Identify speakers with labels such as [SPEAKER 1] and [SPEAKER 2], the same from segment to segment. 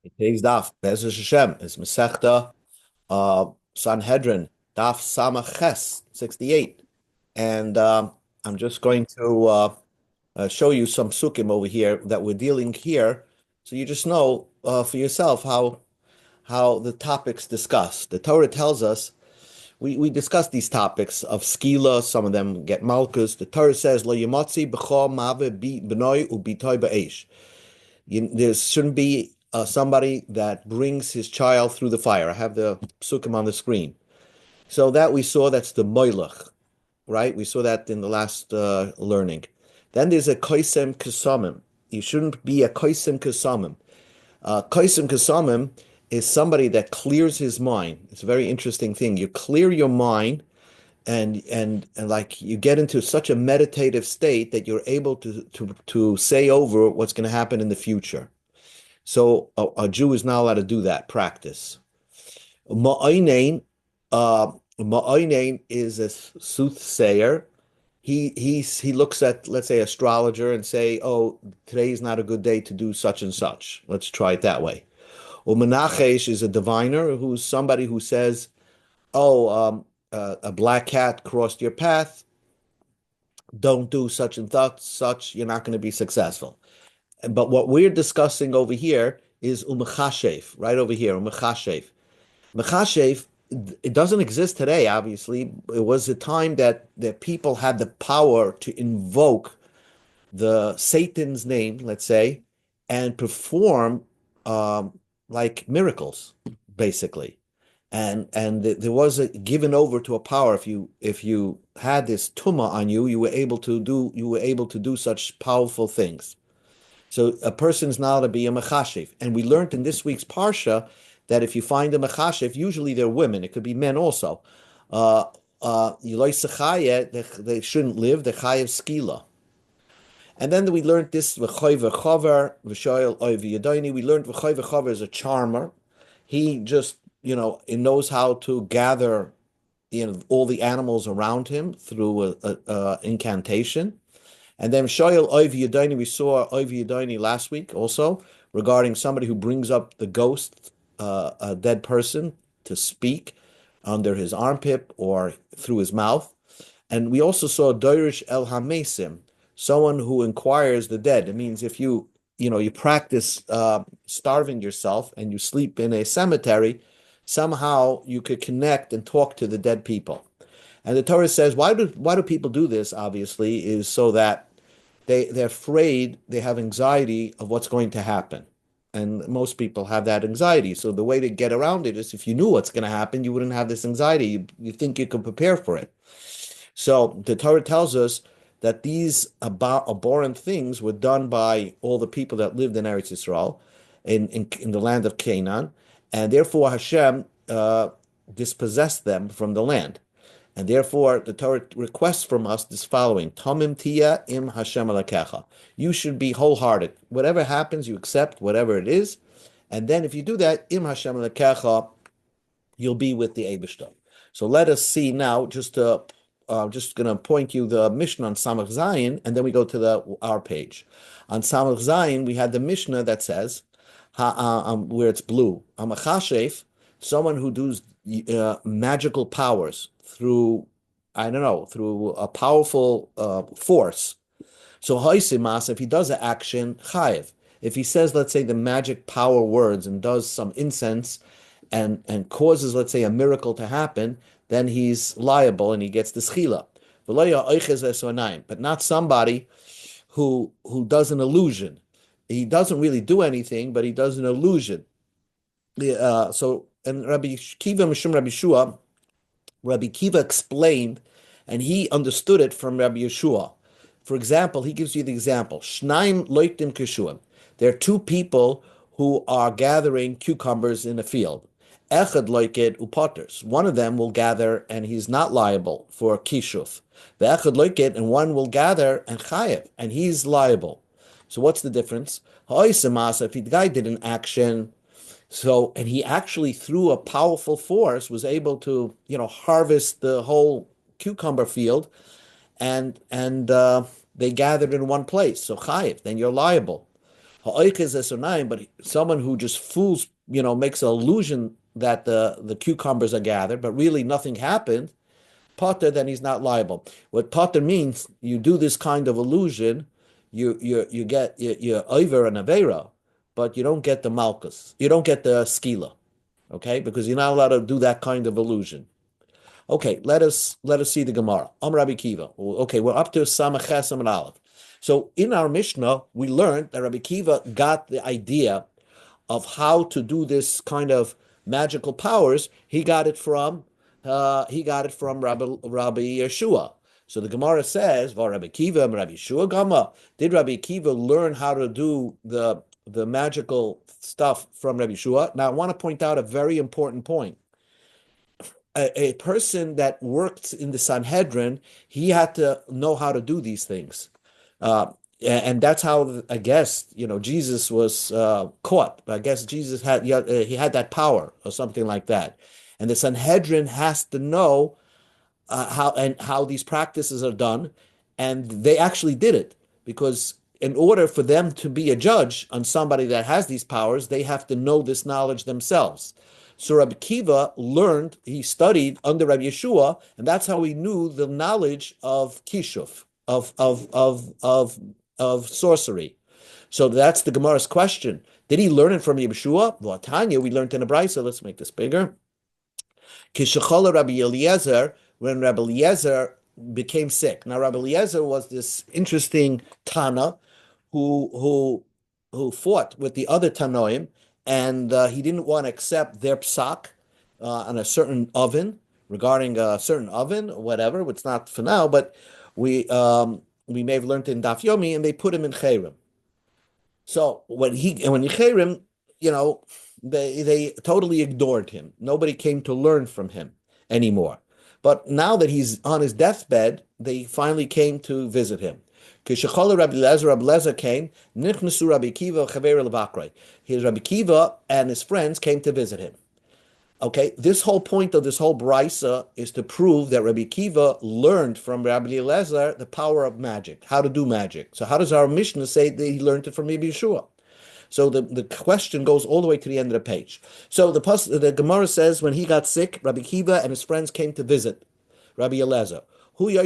[SPEAKER 1] Today's daf, Be'ez Hashem, is Masechta Sanhedrin Daf Samach Ches 68, and I'm just going to show you some sukkim over here that we're dealing here, so you just know for yourself how the topics discussed. The Torah tells us we discuss these topics of skila. Some of them get malchus. The Torah says lo yimotzi b'chol mave b'noi u'bitoi ba'esh. There shouldn't be somebody that brings his child through the fire. I have the psukim on the screen. So that we saw, that's the moilach, right? We saw that in the last learning. Then there's a koisem kesamim. You shouldn't be a koisem kesamim. Koisem kesamim is somebody that clears his mind. It's a very interesting thing. You clear your mind and like you get into such a meditative state that you're able to say over what's going to happen in the future. So a Jew is not allowed to do that practice. Ma'oinain is a soothsayer. He looks at, let's say, astrologer and say, oh, today is not a good day to do such and such. Let's try it that way. Umenachesh is a diviner, who's somebody who says, oh, a black cat crossed your path. Don't do such and such. You're not going to be successful. But what we're discussing over here is umechashev, right over here, umechashev. Mechashev, it doesn't exist today, obviously. It was a time that people had the power to invoke the Satan's name, let's say, and perform like miracles, basically. And there was a given over to a power. If you had this tuma on you, you were able to do such powerful things. So a person's not to be a mechashev. And we learned in this week's parsha that if you find a mechashev, usually they're women. It could be men also. They shouldn't live. They're chayev skila. And then we learned this v'choy v'chover v'shoyel oiv yadayni. We learned v'choy v'chover is a charmer. He just he knows how to gather all the animals around him through a incantation. And then Shoyel Oiv Yadayni, we saw Oiv Yadayni last week also regarding somebody who brings up the ghost, a dead person, to speak under his armpit or through his mouth. And we also saw Doirish El Hamesim, someone who inquires the dead. It means if you practice starving yourself and you sleep in a cemetery, somehow you could connect and talk to the dead people. And the Torah says, why do people do this? Obviously, is so that they're afraid, they have anxiety of what's going to happen. And most people have that anxiety. So the way to get around it is if you knew what's going to happen, you wouldn't have this anxiety. You think you can prepare for it. So the Torah tells us that these abhorrent things were done by all the people that lived in Eretz Yisrael, in the land of Canaan, and therefore Hashem dispossessed them from the land. And therefore, the Torah requests from us this following: Tamim tia im Hashem alakecha. You should be wholehearted. Whatever happens, you accept whatever it is. And then if you do that, im Hashem alakecha, you'll be with the Eibishter. So let us see now, just going to point you the Mishnah on Samach Zayin, and then we go to our page. On Samach Zayin, we had the Mishnah that says, where it's blue, Amachashef, someone who does magical powers through a powerful force. So Haisimas, if he does an action, chayev. If he says, let's say, the magic power words and does some incense and causes, let's say, a miracle to happen, then he's liable and he gets the schila. But not somebody who does an illusion. He doesn't really do anything, but he does an illusion. And Rabbi Kiva Mishum Rabbi Shua, Rabbi Kiva explained, and he understood it from Rabbi Yeshua. For example, he gives you the example: Shnaim loitim kishuim. There are two people who are gathering cucumbers in a field. Echad loiket upoters. One of them will gather, and he's not liable for kishuf. The echad loiket, and one will gather and chayev, and he's liable. So what's the difference? If the guy did an action, and he actually through a powerful force was able to, harvest the whole cucumber field, and they gathered in one place. So chayiv, then you're liable. But someone who just fools, makes an illusion that the cucumbers are gathered, but really nothing happened, potter, then he's not liable. What potter means, you do this kind of illusion, you get you're over an avera, but you don't get the malchus, you don't get the skila, okay? Because you're not allowed to do that kind of illusion. Okay, let us see the Gemara. Rabbi Kiva. Okay, we're up to Samach Chesam and Aleph. So in our Mishnah, we learned that Rabbi Kiva got the idea of how to do this kind of magical powers. He got it from Rabbi Yeshua. So the Gemara says, "Va Rabbi Kiva and Rabbi Yeshua Gama." Did Rabbi Kiva learn how to do the magical stuff from Rabbi Yeshua? Now I want to point out a very important point. A person that worked in the Sanhedrin, he had to know how to do these things. And that's how, I guess, Jesus was caught. I guess Jesus he had that power or something like that. And the Sanhedrin has to know how these practices are done, and they actually did it, because in order for them to be a judge on somebody that has these powers, they have to know this knowledge themselves. So Rabbi Kiva he studied under Rabbi Yeshua, and that's how he knew the knowledge of kishuf, of sorcery. So that's the Gemara's question. Did he learn it from Yeshua? Well, Tanya, we learned in a brisa. Let's make this bigger. Kishachola Rabbi Eliezer, when Rabbi Eliezer became sick. Now, Rabbi Eliezer was this interesting Tana who fought with the other Tanoim, and he didn't want to accept their psak on a certain oven, regarding a certain oven, or whatever. It's not for now, but we may have learned in Daf Yomi, and they put him in Cherem. So when he Cherem, they totally ignored him. Nobody came to learn from him anymore. But now that he's on his deathbed, they finally came to visit him. Rabbi Lezer came, Nichnasu Rabbi Kiva Chaver Levakrei. His Rabbi Kiva and his friends came to visit him. Okay, this whole point of this whole brisa is to prove that Rabbi Kiva learned from Rabbi Lezer the power of magic, how to do magic. So how does our Mishnah say that he learned it from Rabbi Yeshua? So the question goes all the way to the end of the page. So the Gemara says, when he got sick, Rabbi Kiva and his friends came to visit Rabbi Eliezer. Rabbi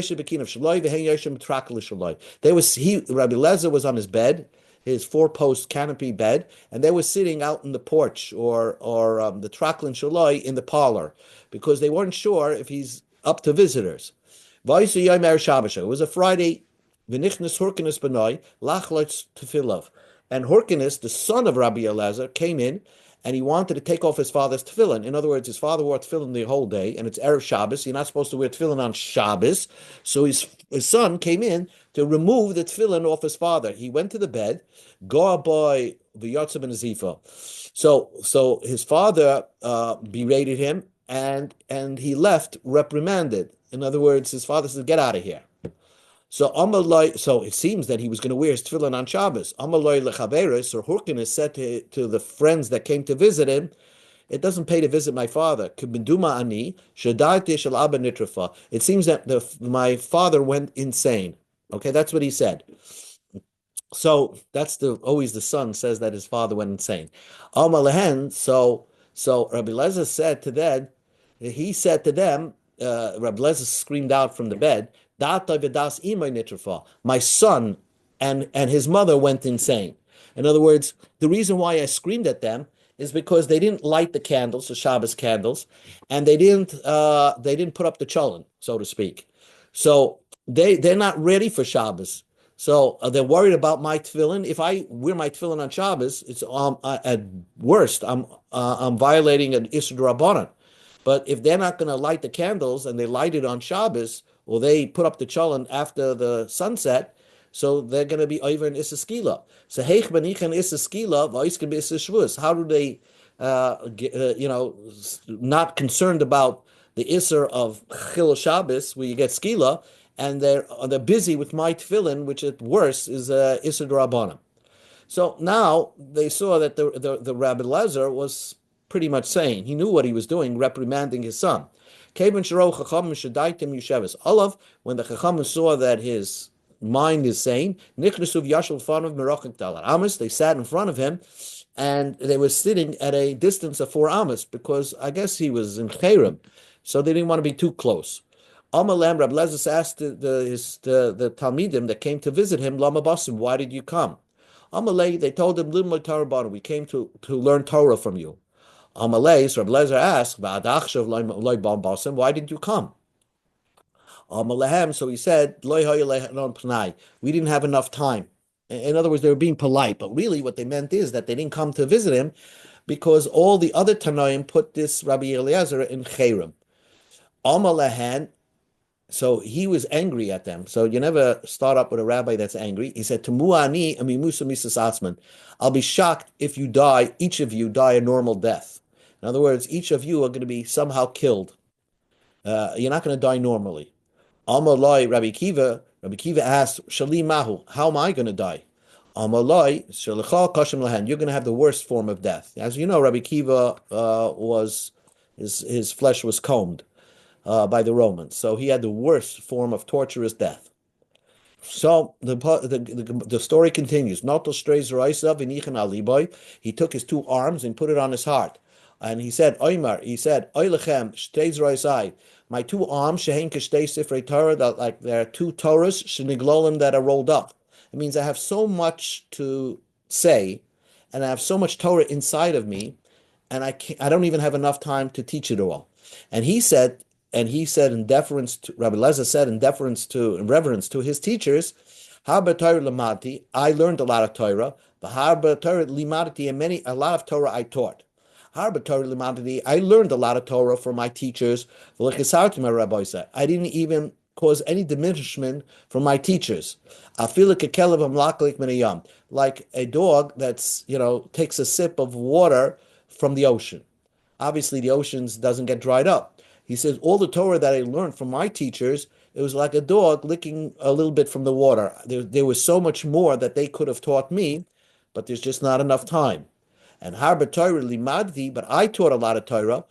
[SPEAKER 1] Eliezer was on his bed, his four-post canopy bed, and they were sitting out in the porch or the traklin shaloi in the parlor, because they weren't sure if he's up to visitors. It was a Friday. And Horkinus, the son of Rabbi Eliezer, came in, and he wanted to take off his father's tefillin. In other words, his father wore tefillin the whole day, and it's Erev Shabbos. You're not supposed to wear tefillin on Shabbos. So his son came in to remove the tefillin off his father. He went to the bed, go boy v'yotzim and zifa. So his father berated him, and he left reprimanded. In other words, his father said, "Get out of here." So it seems that he was going to wear his tefillin on Shabbos. Amaloi lechaveris, or Hurkinus said to the friends that came to visit him, "It doesn't pay to visit my father. Ani nitrafa. It seems that my father went insane." Okay, that's what he said. So that's always the son says that his father went insane. Amalehen. So Rabbi Lezer said to them, Rabbi Lezer screamed out from the bed, "My son and his mother went insane." In other words, the reason why I screamed at them is because they didn't light the candles, the Shabbos candles, and they didn't put up the cholent, so to speak. So they're not ready for Shabbos. So they're worried about my tefillin. If I wear my tefillin on Shabbos, it's at worst I'm violating an Isur Rabbanan. But if they're not going to light the candles and they light it on Shabbos, or they put up the cholent after the sunset, so they're going to be over in Issa Skila. So heich benichan Issa Skila, v'oisken b'Issa Shvus. How do they, not concerned about the Isser of Chil Shabbos, where you get Skila, and they're busy with my tefillin, which at worst is Isser D'Rabbanan. So now they saw that the Rabbi Lezer was pretty much saying, he knew what he was doing, reprimanding his son. Olav, when the Chachamim saw that his mind is saying, Nichnasu v'yashal fanav merachik dalar amas. They sat in front of him, and they were sitting at a distance of 4 amas because I guess he was in Cherem, so they didn't want to be too close. Amalem, Rabbi Lezus asked the Talmidim that came to visit him, Lama Basim, why did you come? Amalei, they told him, Limud Torah, we came to learn Torah from you. Amalei, so Rabbi Lezer asked, why didn't you come? Amalehem, so he said, we didn't have enough time. In other words, they were being polite, but really what they meant is that they didn't come to visit him because all the other Tanoim put this Rabbi Eliezer in Cherem. Amalehem, so he was angry at them. So you never start up with a rabbi that's angry. He said, Tamuani amimusa misas atzman. I'll be shocked if you die, each of you die a normal death. In other words, each of you are going to be somehow killed. You're not going to die normally. Amalai, Rabbi Kiva asked, Shali Mahu, how am I going to die? Amalai, Shalichal Kashim Lahan, you're going to have the worst form of death. As you know, Rabbi Kiva his flesh was combed by the Romans. So he had the worst form of torturous death. So the story continues. He took his 2 arms and put it on his heart. And he said, Oilechem, my 2 arms, Shehen Kishtei Sifrei Torah, that like there are 2 Torahs, Sheniglolim, that are rolled up. It means I have so much to say, and I have so much Torah inside of me, and I don't even have enough time to teach it all. And he said in deference to Rabbi Lezer said in reverence to his teachers, Harba Torah lamati, I learned a lot of Torah, but Harba Torah limati, and a lot of Torah I taught. Harba Torah limati, I learned a lot of Torah from my teachers. I didn't even cause any diminishment from my teachers. I feel like a dog that's takes a sip of water from the ocean. Obviously, the oceans doesn't get dried up. He says, all the Torah that I learned from my teachers, it was like a dog licking a little bit from the water. There was so much more that they could have taught me, but there's just not enough time. And Harba Torah limadvi, but I taught a lot of Torah.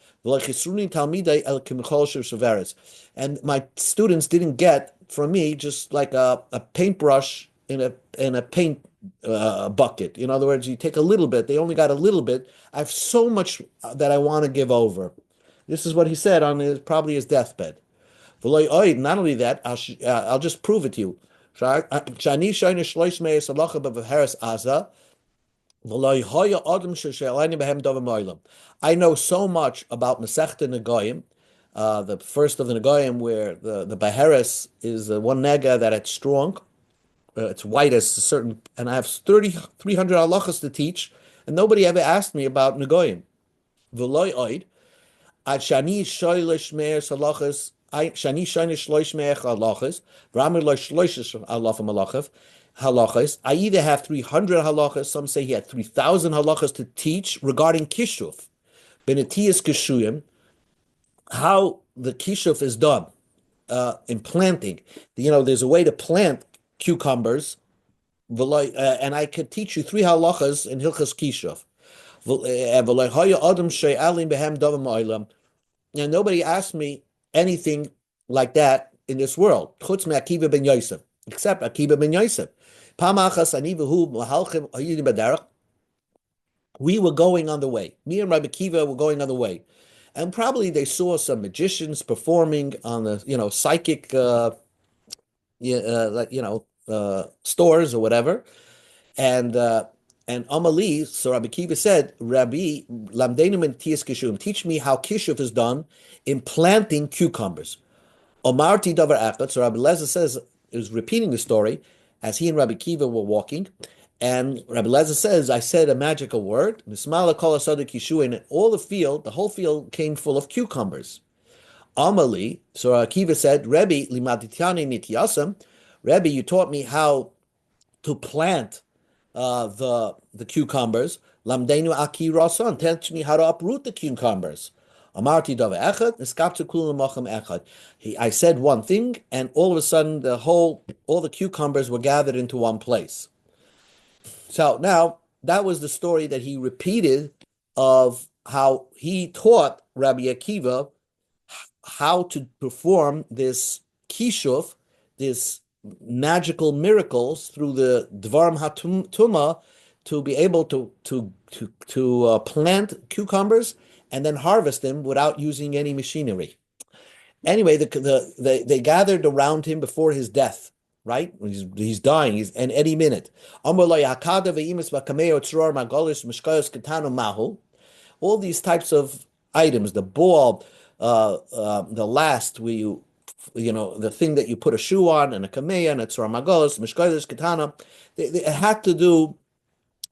[SPEAKER 1] And my students didn't get from me just like a paintbrush in a paint bucket. In other words, you take a little bit, they only got a little bit. I have so much that I want to give over. This is what he said on probably his deathbed. Not only that, I'll just prove it to you. I know so much about Masechta Negoyim, the first of the Negoyim, where the Beheres is the one nega that it's strong, it's white as a certain, and I have 300 halachas to teach, and nobody ever asked me about Negoyim. V'loy oid, Ad shani shoylish meir salachas, shani shoylish loish meir halachas, v'ramir loish loishish alafim halachas. I either have 300 halachas, some say he had 3,000 halachas to teach regarding kishuf, benetiyas kishuyim, how the kishuf is done in planting. There's a way to plant cucumbers, and I could teach you 3 halachas in hilchas kishuf. And nobody asked me anything like that in this world, except Akiva ben Yosef. We were going on the way. Me and Rabbi Kiva were going on the way. And probably they saw some magicians performing on the, psychic, stores or whatever. And Amali, so Rabbi Kiva said, Rabbi, lamdeinu min tiyas kishum, teach me how kishuf is done in planting cucumbers. Omarti davar echad, so Rabbi Lezer says, is repeating the story, as he and Rabbi Kiva were walking, and Rabbi Lezer says, I said a magical word, Mismala kol asada kishu, and the whole field came full of cucumbers. Amali, so Rabbi Kiva said, Rebbe, limaditani nityasam, Rebbe, you taught me how to plant the cucumbers. Lamdeinu aki rasan, teach me how to uproot the cucumbers. Amarti dava echad, niskaptu kulam macham echad. I said one thing, and all of a sudden, all the cucumbers were gathered into one place. So now that was the story that he repeated of how he taught Rabbi Akiva how to perform this kishuf, this magical miracles through the Dvarim Hatuma to be able to plant cucumbers and then harvest them without using any machinery. Anyway, they gathered around him before his death, right? He's dying. He's and any minute. All these types of items, the ball, the last where the thing that you put a shoe on, and a kameya, and a tzor magolos, mishkayos katana, it had to do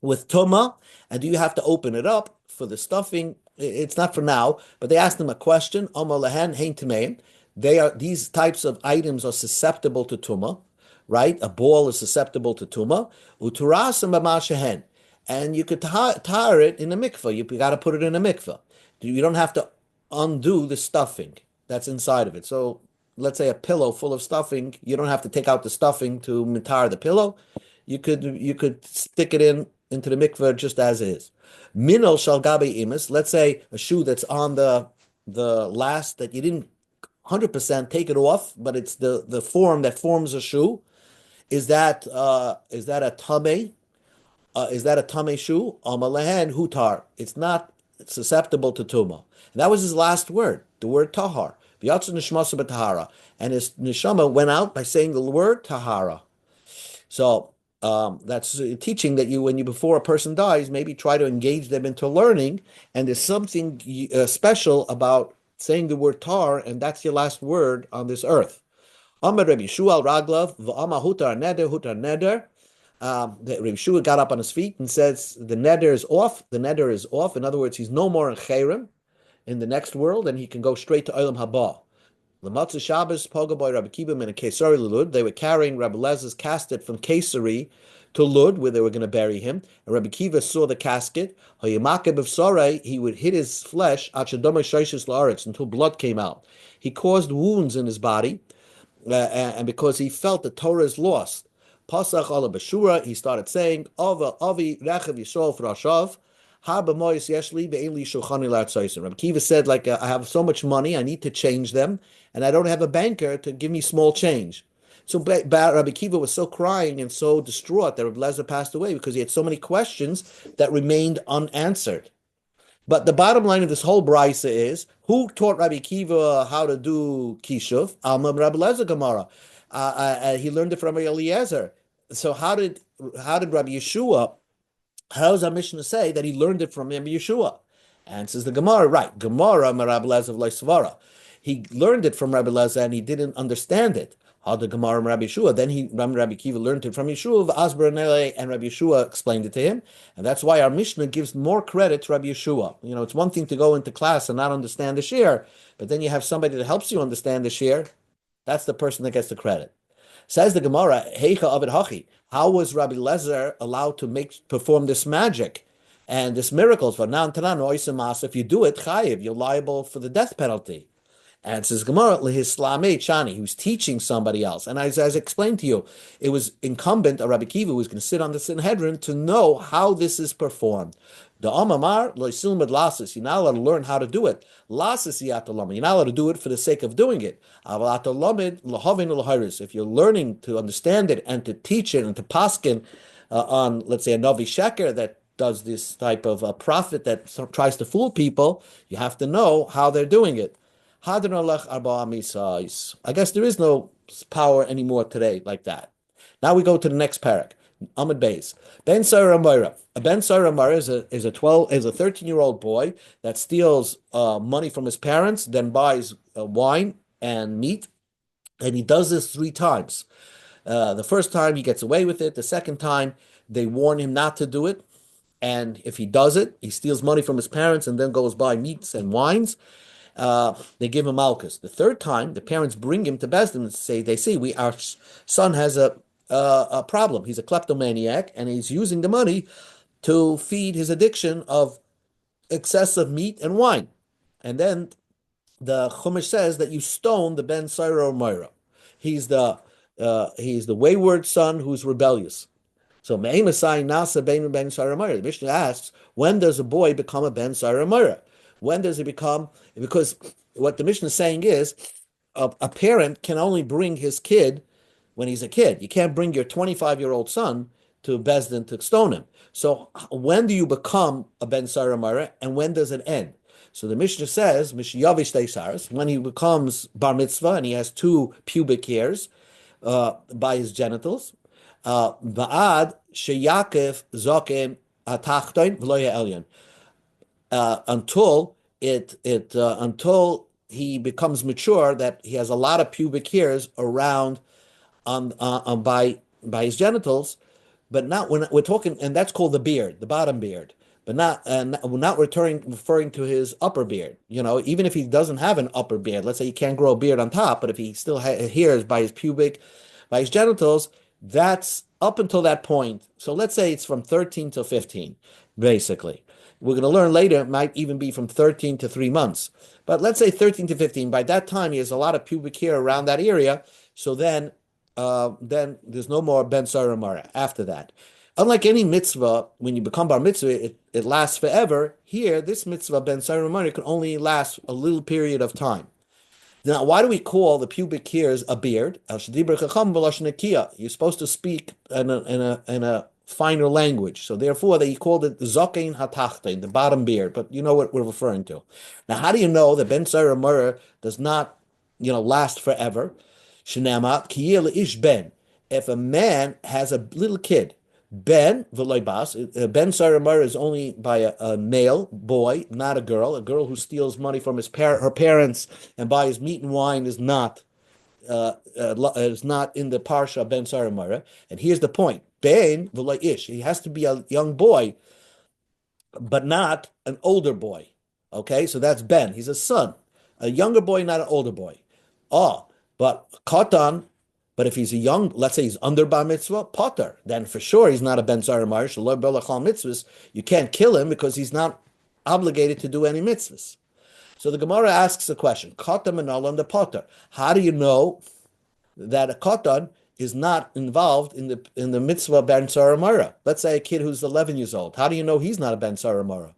[SPEAKER 1] with tuma, and do you have to open it up for the stuffing? It's not for now, but they asked him a question. These types of items are susceptible to tuma, right? A ball is susceptible to tuma. And you could tar it in a mikveh. You got to put it in a mikveh. You don't have to undo the stuffing that's inside of it. So let's say a pillow full of stuffing, you don't have to take out the stuffing to mitar the pillow. You could stick it into the mikveh just as is. Minol shal gabe imis. Let's say a shoe that's on the last that you didn't 100% take it off, but it's the form that forms a shoe. Is that a tameh? Is that a tameh shoe? Amalehen hutar. It's not susceptible to tuma. And that was his last word, the word tahar. V'yatzu nishmasa b'tahara. And his neshama went out by saying the word tahara. So that's teaching that when before a person dies, maybe try to engage them into learning. And there's something special about saying the word tar, and that's your last word on this earth. Amar Rabbi Yeshua Raglav v'ama hutar neder. Rabbi Yeshua got up on his feet and says the neder is off. The neder is off. In other words, he's no more in Cherem in the next world, and he can go straight to Olam Haba. L'matzah Shabbos Pogaboy Rabbi Kiva in a Kesari Lud. They were carrying Rabbi Lez's casket from Kesari to Lud, where they were going to bury him. And Rabbi Kiva saw the casket. He would hit his flesh until blood came out. He caused wounds in his body, and because he felt the Torah is lost. Pasach ala b'shura, he started saying, Avi rechav Yisrael v'rashav, Rabbi Kiva said, I have so much money, I need to change them, and I don't have a banker to give me small change. So Rabbi Kiva was so crying and so distraught that Rabbi Lezer passed away because he had so many questions that remained unanswered. But the bottom line of this whole brisa is, who taught Rabbi Kiva how to do kishuv? Rabbi Lezer Gemara. He learned it from Eliezer. So how did Rabbi Yeshua? How does our Mishnah say that he learned it from Rabbi Yeshua? Answers the Gemara, right? Gemara, Rabbi Lezer of Leisvara. He learned it from Rabbi Lezer and he didn't understand it. How the Gemara and Rabbi Yeshua? Then Rabbi Kiva learned it from Yeshua, and Rabbi Yeshua explained it to him, and that's why our Mishnah gives more credit to Rabbi Yeshua. It's one thing to go into class and not understand the shir, but then you have somebody that helps you understand the shir. That's the person that gets the credit. Says the Gemara, Heicha Avid Hachi. How was Rabbi Lezer allowed to perform this magic and this miracles? If you do it, chayiv, you're liable for the death penalty. And it says Gemara, lehislamei chani, he was teaching somebody else. And as I explained to you, it was incumbent on Rabbi Kiva, who was going to sit on the Sanhedrin, to know how this is performed. The Amamar, loisilmid lasis, you're not allowed to learn how to do it. Lasis yatalama, you're not allowed to do it for the sake of doing it. If you're learning to understand it and to teach it and to paskin on, let's say, a Navi Sheker that does this type of a prophet that tries to fool people, you have to know how they're doing it. I guess there is no power anymore today like that. Now we go to the next parak. Amud Beis. Ben Sarah Moira. A Ben Sarah Moira is a 13-year-old boy that steals money from his parents, then buys wine and meat, and he does this 3 times. The first time he gets away with it. The second time they warn him not to do it, and if he does it, he steals money from his parents and then goes buy meats and wines. They give him malchus. The third time, the parents bring him to Bezdin and say, our son has a problem. He's a kleptomaniac, and he's using the money to feed his addiction of excessive meat and wine. And then the Chumash says that you stone the Ben Sairo Moira. He's the wayward son who's rebellious. So Me'emasai Nasa Ben Sairo Moira. The Mishnah asks, when does a boy become a Ben Sairo Moira? When does it become? Because what the Mishnah is saying is, a parent can only bring his kid when he's a kid. You can't bring your 25-year-old son to Bezdin to stone him. So when do you become a Ben Saramara and when does it end? So the Mishnah says, Mishayavish Teisaris, when he becomes bar mitzvah and he has two pubic hairs by his genitals, Ba'ad Sheyakif Zokim Atachtoin V'loya Elyon, until he becomes mature, that he has a lot of pubic hairs around by his genitals, but not when we're talking, and that's called the beard, the bottom beard, but we're not referring to his upper beard. Even if he doesn't have an upper beard, let's say he can't grow a beard on top, but if he still hairs by his genitals, that's up until that point. So let's say it's from 13 to 15, basically. We're going to learn later, it might even be from 13 to 3 months. But let's say 13 to 15. By that time, he has a lot of pubic hair around that area. So then there's no more Ben Saramara after that. Unlike any mitzvah, when you become bar mitzvah, it lasts forever. Here, this mitzvah, Ben Saramara, can only last a little period of time. Now, why do we call the pubic hairs a beard? You're supposed to speak in a finer language. So therefore, they called it zokein hatachtein, the bottom beard. But you know what we're referring to. Now, how do you know that Ben Saramara does not, last forever? Shenama kiyil ish ben. If a man has a little kid, Ben v'loibas, Ben Saramara is only by a male boy, not a girl. A girl who steals money from her parents and buys meat and wine is not in the parsha Ben Saramara. And here's the point: Ben v'loy ish. He has to be a young boy, but not an older boy. Okay, so that's Ben. He's a son, a younger boy, not an older boy. But katan. But if he's a young, let's say he's under bar mitzvah, potter, then for sure he's not a ben saramar. Shalom belachal mitzvahs. You can't kill him because he's not obligated to do any mitzvahs. So the Gemara asks a question: katan menolan the potter. How do you know that a katan is not involved in the mitzvah ben saramara? Let's say a kid who's 11 years old. How do you know he's not a ben saramara?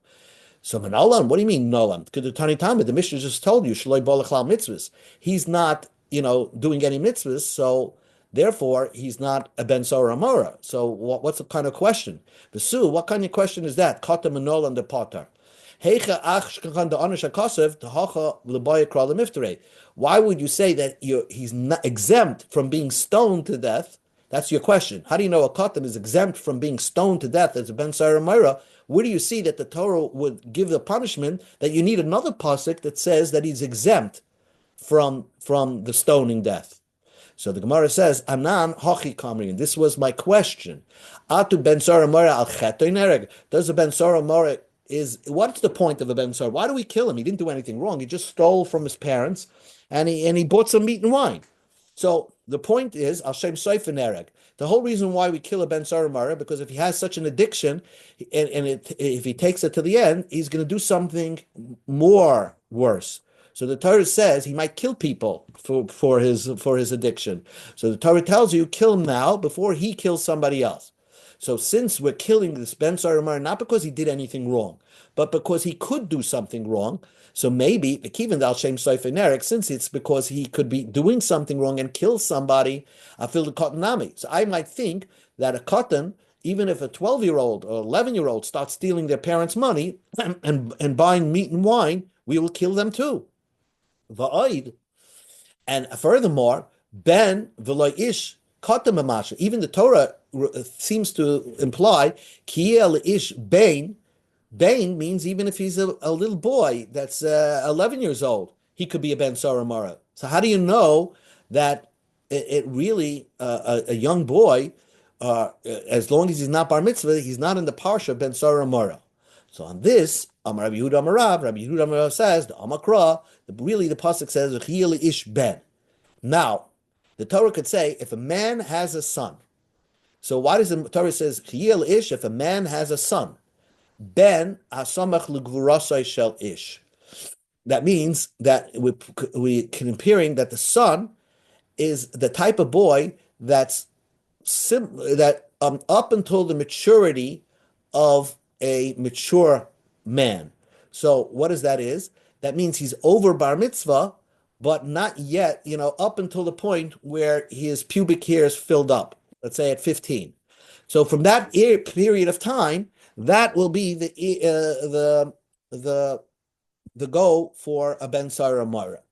[SPEAKER 1] So menolan, what do you mean nolan? Because the Tani Talmud, the Mishnah just told you shalom belachal mitzvahs. He's not doing any mitzvahs, so therefore he's not a ben Saramora. So what's the kind of question? Besu, what kind of question is that? Kata menol and the potter. Why would you say that he's not exempt from being stoned to death? That's your question. How do you know a katan is exempt from being stoned to death as a ben Saramora? Where do you see that the Torah would give the punishment that you need another pasuk that says that he's exempt from the stoning death? So the Gemara says, Anan hochi kamri, and this was my question. Atu ben Saramora al chetoin. Does a ben Saramora what's the point of a ben Sar? Why do we kill him? He didn't do anything wrong. He just stole from his parents, and he bought some meat and wine. So the point is, al shem soifen ereg. The whole reason why we kill a ben Saramora, because if he has such an addiction, if he takes it to the end, he's going to do something more worse. So the Torah says he might kill people for his addiction. So the Torah tells you, kill him now before he kills somebody else. So since we're killing this Ben Saramar, not because he did anything wrong, but because he could do something wrong, so maybe, since it's because he could be doing something wrong and kill somebody, I feel the cottonami. So I might think that a cotton, even if a 12-year-old or 11-year-old starts stealing their parents' money and buying meat and wine, we will kill them too. Va'oid. And furthermore, ben v'lo ish katan mamasha. Even the Torah seems to imply kiel ish bain. Bain means even if he's a little boy that's 11 years old, he could be a ben saramara. So how do you know that it really a young boy, as long as he's not bar mitzvah, he's not in the parsha ben saramara? So on this, Rabbi Yehuda says the Amakra. Really, the pasuk says "Chiyel ish ben." Now, the Torah could say if a man has a son. So why does the Torah says "Chiyel ish"? If a man has a son, ben asamach l'gvurasai shel ish. That means that we comparing that the son is the type of boy that's up until the maturity of a mature man. So what does that is? That means he's over bar mitzvah, but not yet, up until the point where his pubic hairs filled up, let's say at 15. So from that period of time, that will be the the go for a Ben Sarah Mara.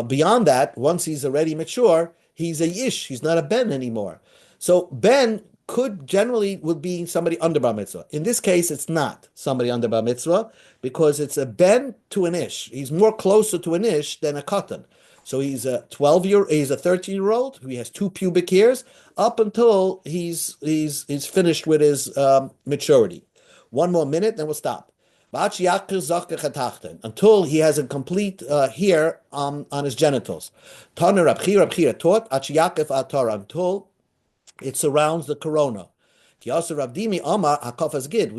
[SPEAKER 1] Beyond that, once he's already mature, he's a Yish. He's not a Ben anymore. So Ben could generally would be somebody under Bar Mitzvah. In this case, it's not somebody under Bar Mitzvah because it's a Ben to an Ish. He's more closer to an Ish than a Katan. So he's a 13-year-old. He has two pubic hairs up until he's finished with his maturity. One more minute, then we'll stop until he has a complete hair on his genitals. Tana Rabchira taught until it surrounds the corona. We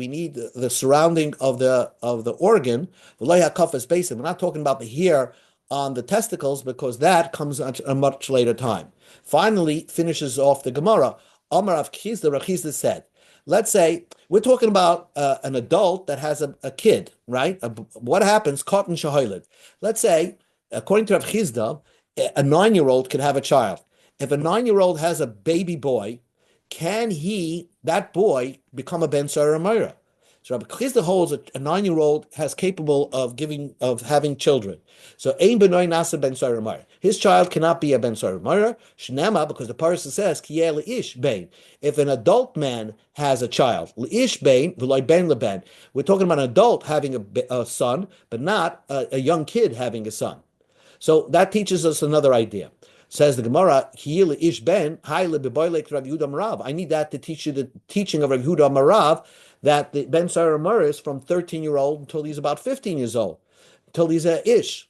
[SPEAKER 1] need the surrounding of the organ. We're not talking about the hair on the testicles because that comes at a much later time. Finally, finishes off the Gemara. Amar Rav Chizda said, let's say we're talking about an adult that has a kid, right? What happens? Cotton shahoiled. Let's say, according to Rav Chizda, a 9-year-old can have a child. If a 9-year-old has a baby boy, can that boy, become a Ben Sarah Myra? So Rabbi Chizda holds a 9-year-old has capable of having children. So Ein Benoy Nasa Ben Sarah Myra. His child cannot be a Ben Sarah Myra. Shnema, because the parasha says Kiel Ish Bein. If an adult man has a child, Ish Bein V'loy Ben LeBen. We're talking about an adult having a son, but not a young kid having a son. So that teaches us another idea. Says the Gemara, Ish Ben, I need that to teach you the teaching of Rav Yehuda Marav, that the Ben Sarah Mara is from 13-year-old until he's about 15 years old, until he's a Ish.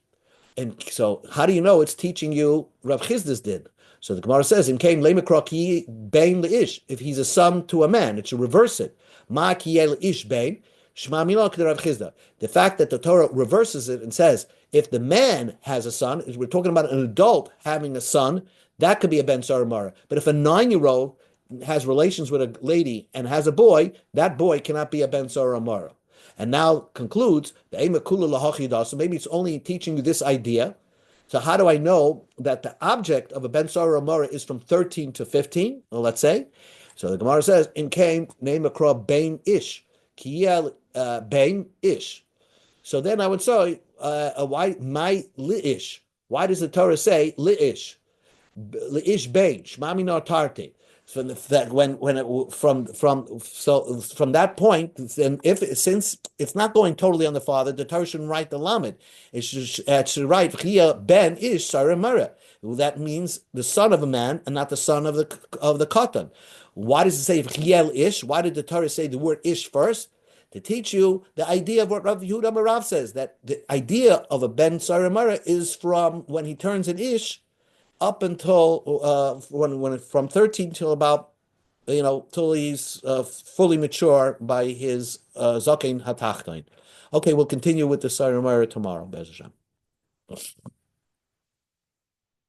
[SPEAKER 1] And so how do you know it's teaching you Rav Chizdas did? So the Gemara says, in came Lemekroki Ben Ish, if he's a son to a man, it should reverse it. Ma Kiel Ish Ben. The fact that the Torah reverses it and says, if the man has a son, we're talking about an adult having a son, that could be a Ben Saramara. But if a 9-year-old has relations with a lady and has a boy, that boy cannot be a Ben Saramara. And now concludes, so maybe it's only teaching you this idea. So how do I know that the object of a Ben Saramara is from 13 to 15? Well, let's say. So the Gemara says, in came name a Bain Ish. Kiel Bain Ish. So then I would say, why my liish? Why does the Torah say liish? Liish Bain Shmami no Tarte. So that when it from that point, then since it's not going totally on the father, the Torah shouldn't write the lamed. It should write Chia Ben Ish Saramara. That means the son of a man and not the son of the katan. Why does it say Chiel Ish? Why did the Torah say the word Ish first? To teach you the idea of what Rav Yehuda Marav says, that the idea of a Ben Saramara is from when he turns an Ish up until when from 13 till about till he's fully mature by his Zakein Hatachtain. Okay, we'll continue with the Saramara tomorrow, Bez Hashem.